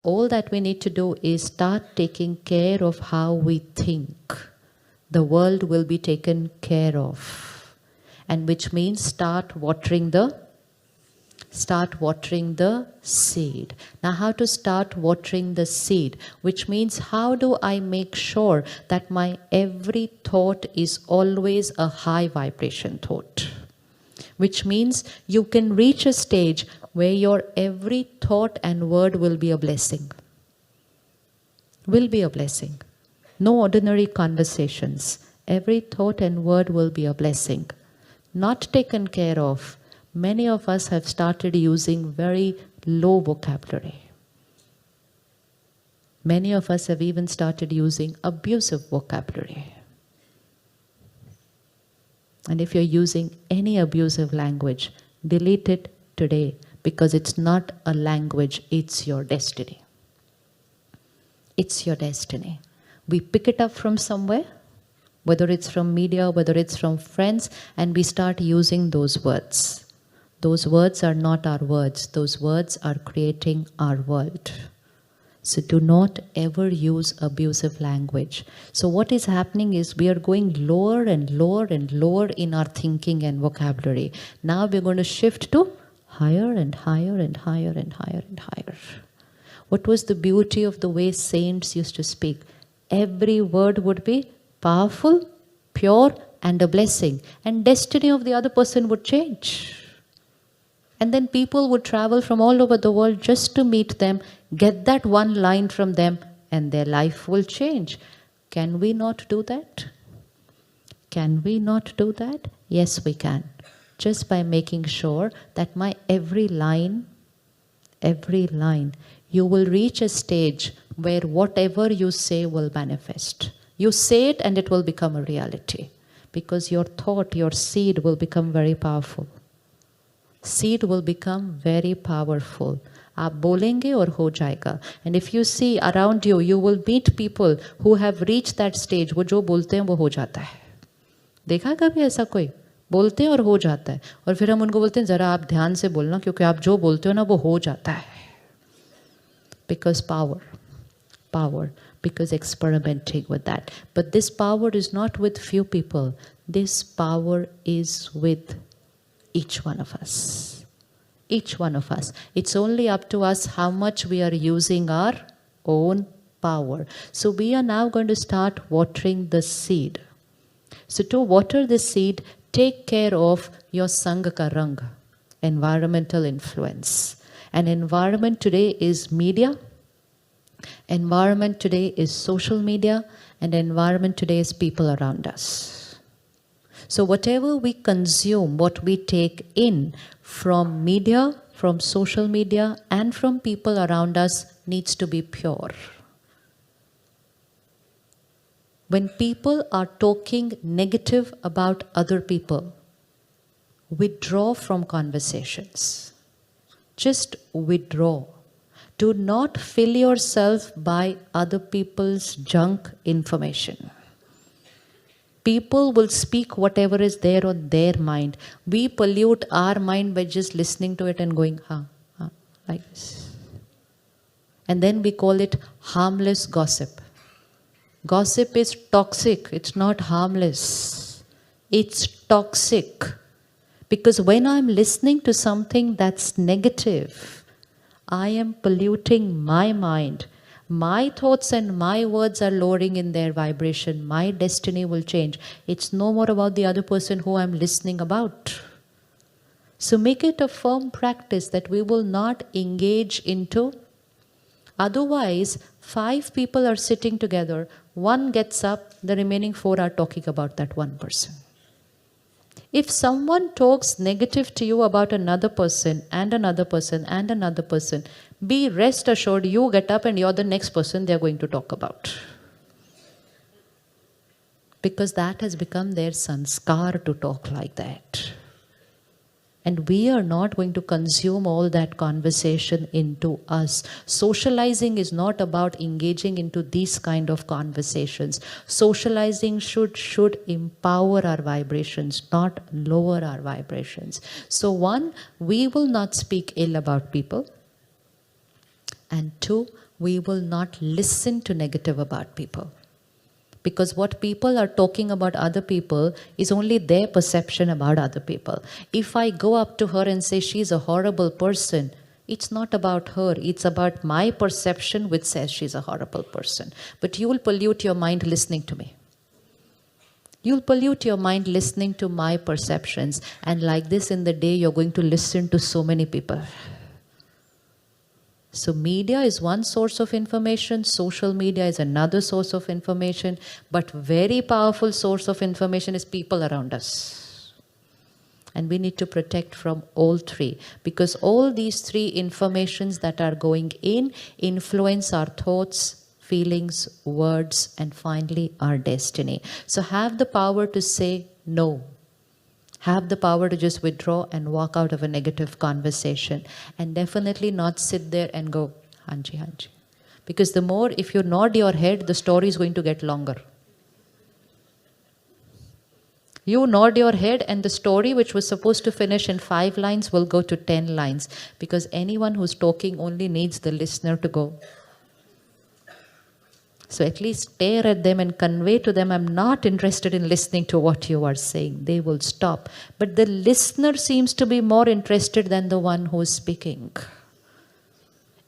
All that we need to do is start taking care of how we think. The world will be taken care of. And which means start watering the seed. Now, how to start watering the seed? Which means, how do I make sure that my every thought is always a high vibration thought? Which means you can reach a stage where your every thought and word will be a blessing. Will be a blessing. No ordinary conversations. Every thought and word will be a blessing. Not taken care of. Many of us have started using very low vocabulary. Many of us have even started using abusive vocabulary. And if you're using any abusive language, delete it today, because it's not a language, it's your destiny. It's your destiny. We pick it up from somewhere, whether it's from media, whether it's from friends, and we start using those words. Those words are not our words. Those words are creating our world. So do not ever use abusive language. So what is happening is we are going lower and lower and lower in our thinking and vocabulary. Now we're going to shift to higher and higher and higher and higher and higher. What was the beauty of the way saints used to speak? Every word would be powerful, pure, and a blessing. And destiny of the other person would change. And then people would travel from all over the world just to meet them, get that one line from them, and their life will change. Can we not do that? Can we not do that? Yes, we can. Just by making sure that my every line, you will reach a stage where whatever you say will manifest. You say it and it will become a reality. Because your thought, your seed will become very powerful. Seed will become very powerful. आप बोलेंगे और हो जाएगा. And if you see around you, you will meet people who have reached that stage. वो जो बोलते हैं वो हो जाता है. देखा कभी ऐसा कोई? बोलते हैं और हो जाता है. और फिर हम उनको बोलते हैं जरा आप ध्यान से बोलना, क्योंकि आप जो बोलते हो ना वो हो जाता है. Because power, because experimenting with that. But this power is not with few people. This power is with each one of us. Each one of us. It's only up to us how much we are using our own power. So we are now going to start watering the seed. So to water the seed, take care of your Sangha ka rang, environmental influence. And environment today is media. Environment today is social media. And environment today is people around us. So whatever we consume, what we take in from media, from social media, and from people around us needs to be pure. When people are talking negative about other people, withdraw from conversations. Just withdraw. Do not fill yourself by other people's junk information. People will speak whatever is there on their mind. We pollute our mind by just listening to it and going, like this. And then we call it harmless gossip. Gossip is toxic. It's not harmless. It's toxic. Because when I'm listening to something that's negative, I am polluting my mind. My thoughts and my words are lowering in their vibration. My destiny will change. It's no more about the other person who I'm listening about. So make it a firm practice that we will not engage into. Otherwise, 5 people are sitting together. One gets up, the remaining 4 are talking about that one person. If someone talks negative to you about another person and another person and another person, be rest assured you get up and you're the next person they're going to talk about. Because that has become their sanskar to talk like that. And we are not going to consume all that conversation into us. Socializing is not about engaging into these kind of conversations. Socializing should empower our vibrations, not lower our vibrations. So 1, we will not speak ill about people. And 2, we will not listen to negative about people. Because what people are talking about other people is only their perception about other people. If I go up to her and say she's a horrible person, it's not about her, it's about my perception which says she's a horrible person. But you will pollute your mind listening to me. You'll pollute your mind listening to my perceptions, and like this in the day you're going to listen to so many people. So media is one source of information, social media is another source of information, but very powerful source of information is people around us. And we need to protect from all three, because all these three informations that are going in influence our thoughts, feelings, words, and finally our destiny. So have the power to say no. Have the power to just withdraw and walk out of a negative conversation, and definitely not sit there and go, Hanji, Hanji. Because the more, if you nod your head, the story is going to get longer. You nod your head and the story which was supposed to finish in 5 lines will go to 10 lines, because anyone who's talking only needs the listener to go. So at least stare at them and convey to them, I'm not interested in listening to what you are saying. They will stop. But the listener seems to be more interested than the one who is speaking.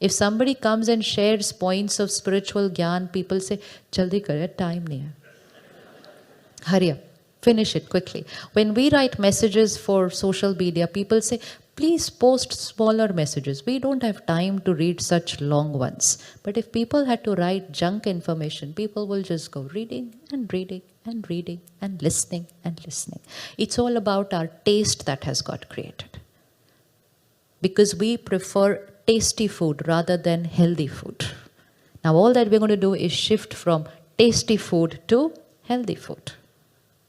If somebody comes and shares points of spiritual gyan, people say, Jaldi kare, time nahi hai. Hurry up, finish it quickly. When we write messages for social media, people say, please post smaller messages. We don't have time to read such long ones. But if people had to write junk information, people will just go reading and reading and reading and listening and listening. It's all about our taste that has got created. Because we prefer tasty food rather than healthy food. Now all that we're going to do is shift from tasty food to healthy food.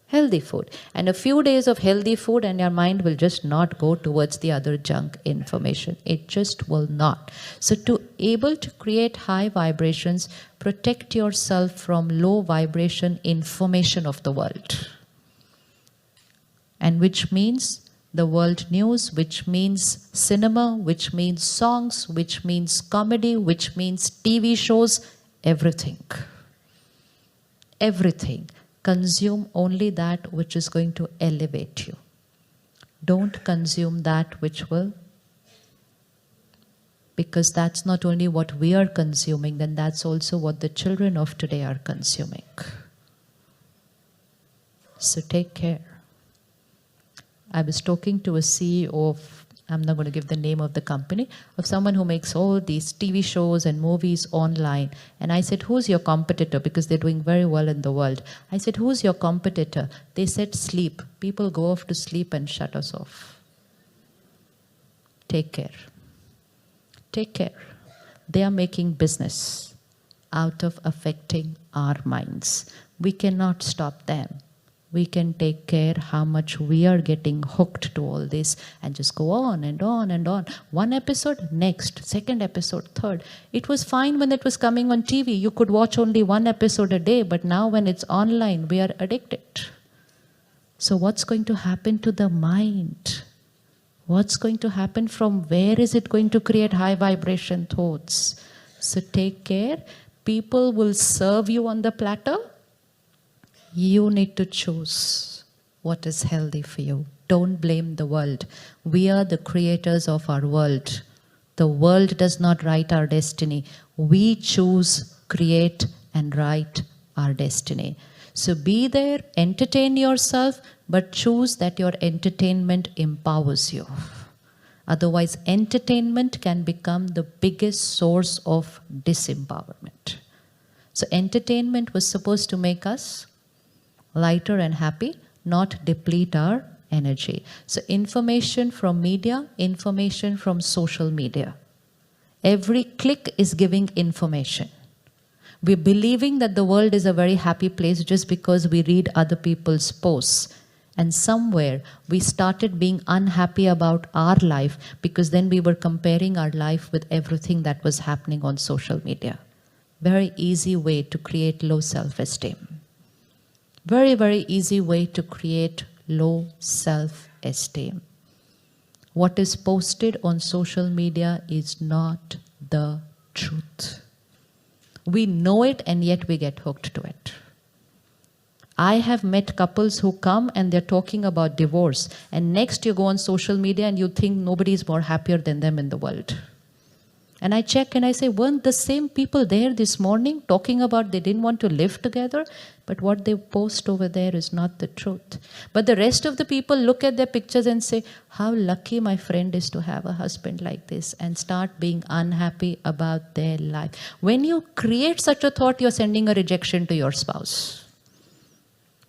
Healthy food. And a few days of healthy food and your mind will just not go towards the other junk information. It just will not. So to able to create high vibrations, protect yourself from low vibration information of the world. And which means the world news, which means cinema, which means songs, which means comedy, which means TV shows, everything. Everything. Consume only that which is going to elevate you. Don't consume that which will, because that's not only what we are consuming, then that's also what the children of today are consuming. So take care. I was talking to a CEO of, I'm not going to give the name of the company, of someone who makes all these TV shows and movies online. And I said, who's your competitor? Because they're doing very well in the world. I said, who's your competitor? They said, sleep. People go off to sleep and shut us off. Take care. Take care. They are making business out of affecting our minds. We cannot stop them. We can take care how much we are getting hooked to all this and just go on and on and on. One episode, next, second episode, third. It was fine when it was coming on TV. You could watch only one episode a day, but now when it's online, we are addicted. So what's going to happen to the mind? What's going to happen? From where is it going to create high vibration thoughts? So take care. People will serve you on the platter. You need to choose what is healthy for you. Don't blame the world. We are the creators of our world. The world does not write our destiny. We choose, create, and write our destiny. So be there, entertain yourself, but choose that your entertainment empowers you. Otherwise, entertainment can become the biggest source of disempowerment. So entertainment was supposed to make us lighter and happy, not deplete our energy. So information from media, information from social media. Every click is giving information. We're believing that the world is a very happy place just because we read other people's posts. And somewhere we started being unhappy about our life because then we were comparing our life with everything that was happening on social media. Very easy way to create low self-esteem. Very, very easy way to create low self-esteem. What is posted on social media is not the truth. We know it and yet we get hooked to it. I have met couples who come and they're talking about divorce, and next you go on social media and you think nobody is more happier than them in the world. And I check and I say, weren't the same people there this morning talking about they didn't want to live together? But what they post over there is not the truth. But the rest of the people look at their pictures and say, how lucky my friend is to have a husband like this, and start being unhappy about their life. When you create such a thought, you're sending a rejection to your spouse.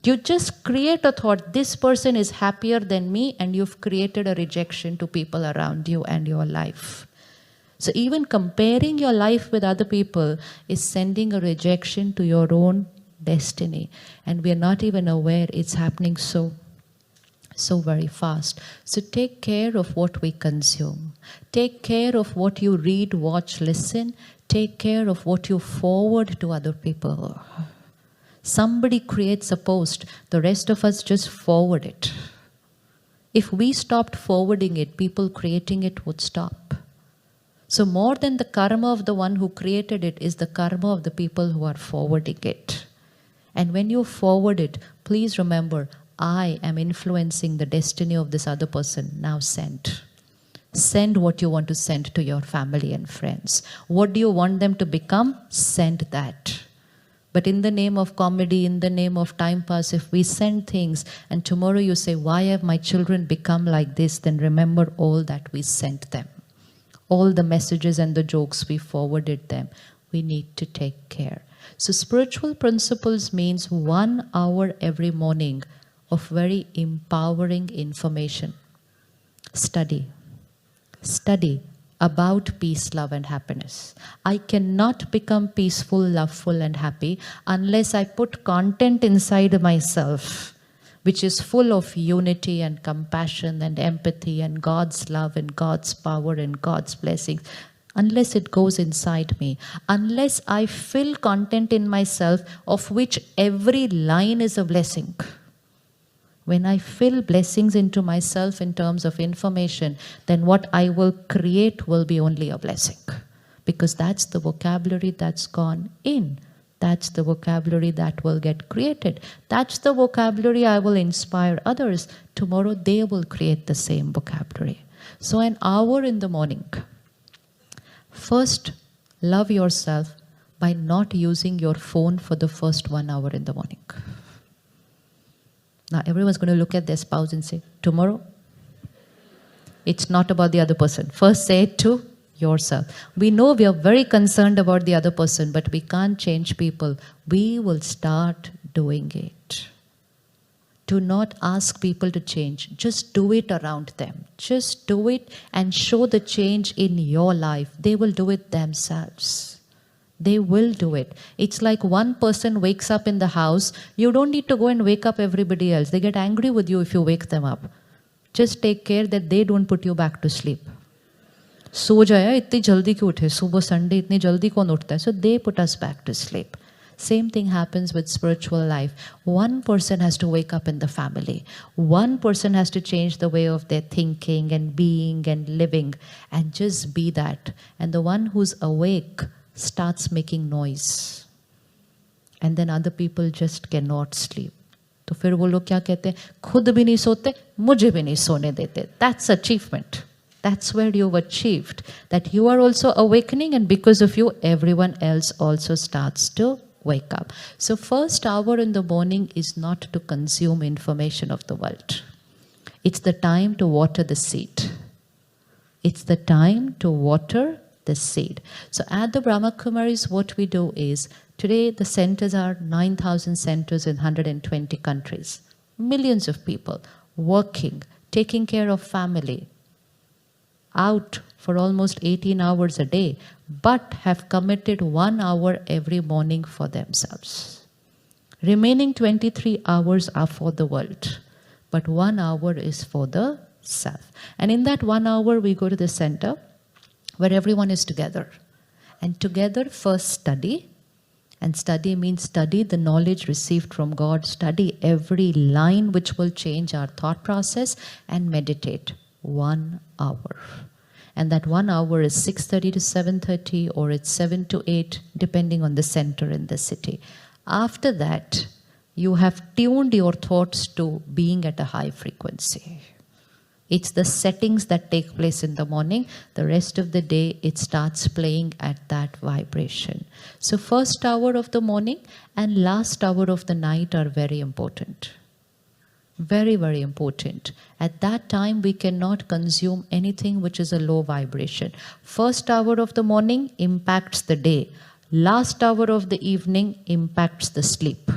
You just create a thought, this person is happier than me, and you've created a rejection to people around you and your life. So even comparing your life with other people is sending a rejection to your own destiny. And we are not even aware it's happening so very fast. So take care of what we consume. Take care of what you read, watch, listen. Take care of what you forward to other people. Somebody creates a post, the rest of us just forward it. If we stopped forwarding it, people creating it would stop. So more than the karma of the one who created it is the karma of the people who are forwarding it. And when you forward it, please remember, I am influencing the destiny of this other person. Now send. Send what you want to send to your family and friends. What do you want them to become? Send that. But in the name of comedy, in the name of time pass, if we send things and tomorrow you say, why have my children become like this? Then remember all that we sent them. All the messages and the jokes we forwarded them. We need to take care. So spiritual principles means 1 hour every morning of very empowering information. Study. Study about peace, love, and happiness. I cannot become peaceful, loveful, and happy unless I put content inside myself which is full of unity and compassion and empathy and God's love and God's power and God's blessings. Unless it goes inside me, unless I fill content in myself of which every line is a blessing. When I fill blessings into myself in terms of information, then what I will create will be only a blessing. Because that's the vocabulary that's gone in. That's the vocabulary that will get created. That's the vocabulary I will inspire others. Tomorrow they will create the same vocabulary. So an hour in the morning. First, love yourself by not using your phone for the first 1 hour in the morning. Now everyone's going to look at their spouse and say, tomorrow, it's not about the other person. First say it to yourself. We know we are very concerned about the other person, but we can't change people. We will start doing it. Do not ask people to change. Just do it around them. Just do it and show the change in your life. They will do it themselves. They will do it. It's like one person wakes up in the house. You don't need to go and wake up everybody else. They get angry with you if you wake them up. Just take care that they don't put you back to sleep. सो जाया इतनी जल्दी क्यों उठे सुबह Sunday इतनी जल्दी कौन उठता है? So they put us back to sleep. Same thing happens with spiritual life. One person has to wake up in the family. One person has to change the way of their thinking and being and living and just be that. And the one who's awake starts making noise. And then other people just cannot sleep. तो फिर वो लोग क्या कहते हैं? खुद भी नहीं सोते, मुझे भी नहीं सोने देते. That's achievement. That's where you've achieved. That you are also awakening, and because of you, everyone else also starts to wake up. So first hour in the morning is not to consume information of the world. It's the time to water the seed. It's the time to water the seed. So at the Brahma Kumaris, what we do is, today the centers are 9,000 centers in 120 countries. Millions of people working, taking care of family, out for almost 18 hours a day, but have committed 1 hour every morning for themselves. Remaining 23 hours are for the world, but 1 hour is for the self. And in that 1 hour, we go to the center where everyone is together. And together, first study. And study means study the knowledge received from God, study every line which will change our thought process, and meditate 1 hour. And that 1 hour is 6:30 to 7:30, or it's 7 to 8, depending on the center in the city. After that, you have tuned your thoughts to being at a high frequency. It's the settings that take place in the morning. The rest of the day, it starts playing at that vibration. So first hour of the morning and last hour of the night are very important. Very, very important. At that time, we cannot consume anything which is a low vibration. First hour of the morning impacts the day. Last hour of the evening impacts the sleep.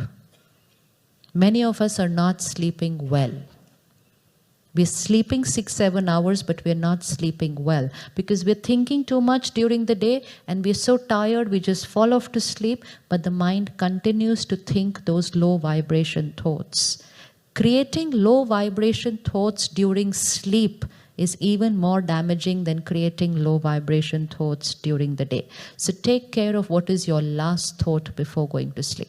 Many of us are not sleeping well. We're sleeping 6-7 hours, but we're not sleeping well because we're thinking too much during the day and we're so tired we just fall off to sleep, but the mind continues to think those low vibration thoughts. Creating low vibration thoughts during sleep is even more damaging than creating low vibration thoughts during the day. So take care of what is your last thought before going to sleep.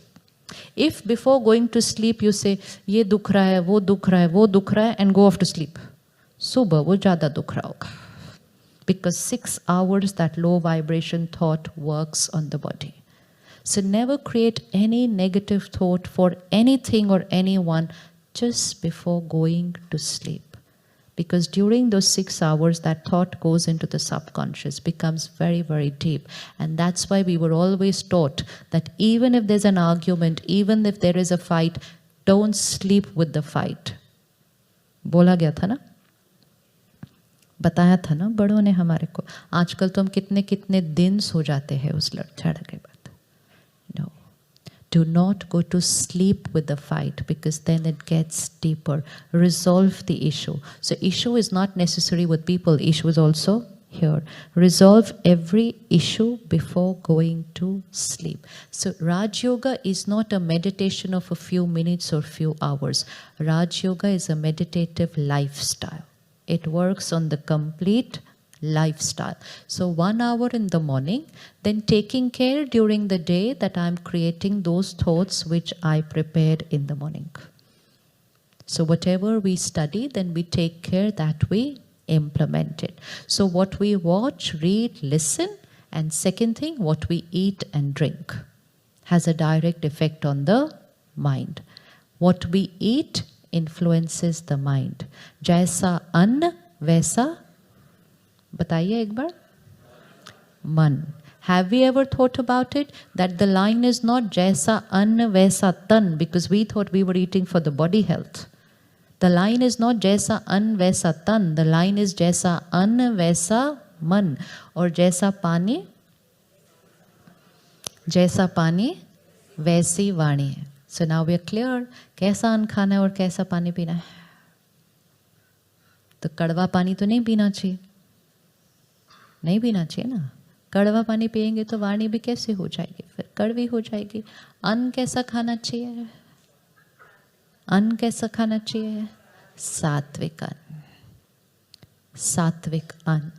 If before going to sleep you say, ये दुख रहा है, वो दुख रहा है, वो दुख रहा है, and go off to sleep, सुबह वो ज़्यादा दुख रहा होगा. Because 6 hours that low vibration thought works on the body. So never create any negative thought for anything or anyone just before going to sleep. Because during those 6 hours, that thought goes into the subconscious, becomes very, very deep. And that's why we were always taught that even if there's an argument, even if there is a fight, don't sleep with the fight. बोला गया था ना? बताया था ना बड़ों ने हमारे को. आजकल तो हम कितने दिन सो जाते हैं उस लड़झड़ के बाद. No. Do not go to sleep with the fight because then it gets deeper. Resolve the issue. So issue is not necessary with people. Issue is also here. Resolve every issue before going to sleep. So Raj Yoga is not a meditation of a few minutes or few hours. Raj Yoga is a meditative lifestyle. It works on the complete lifestyle. So 1 hour in the morning, then taking care during the day that I'm creating those thoughts which I prepared in the morning. So whatever we study, then we take care that we implement it. So what we watch, read, listen, and second thing, what we eat and drink has a direct effect on the mind. What we eat influences the mind. Jaisa ann, वैसा बताइए एक बार मन. Have we ever thought about it? That the line is not jaisa ann vaisa tan, because we thought we were eating for the body health. The line is not jaisa ann vaisa tan. The line is jaisa ann vaisa man. Or jaisa pani वैसी वाणी. So now we are clear. कैसा अन्न खाना है और कैसा पानी पीना है. तो कड़वा पानी तो नहीं पीना चाहिए. नहीं पीना चाहिए ना. कड़वा पानी पिएंगे तो वाणी भी कैसे हो जाएगी, फिर कड़वी हो जाएगी. अन्न कैसा खाना चाहिए? अन्न कैसा खाना चाहिए? सात्विक अन्न. सात्विक अन्न.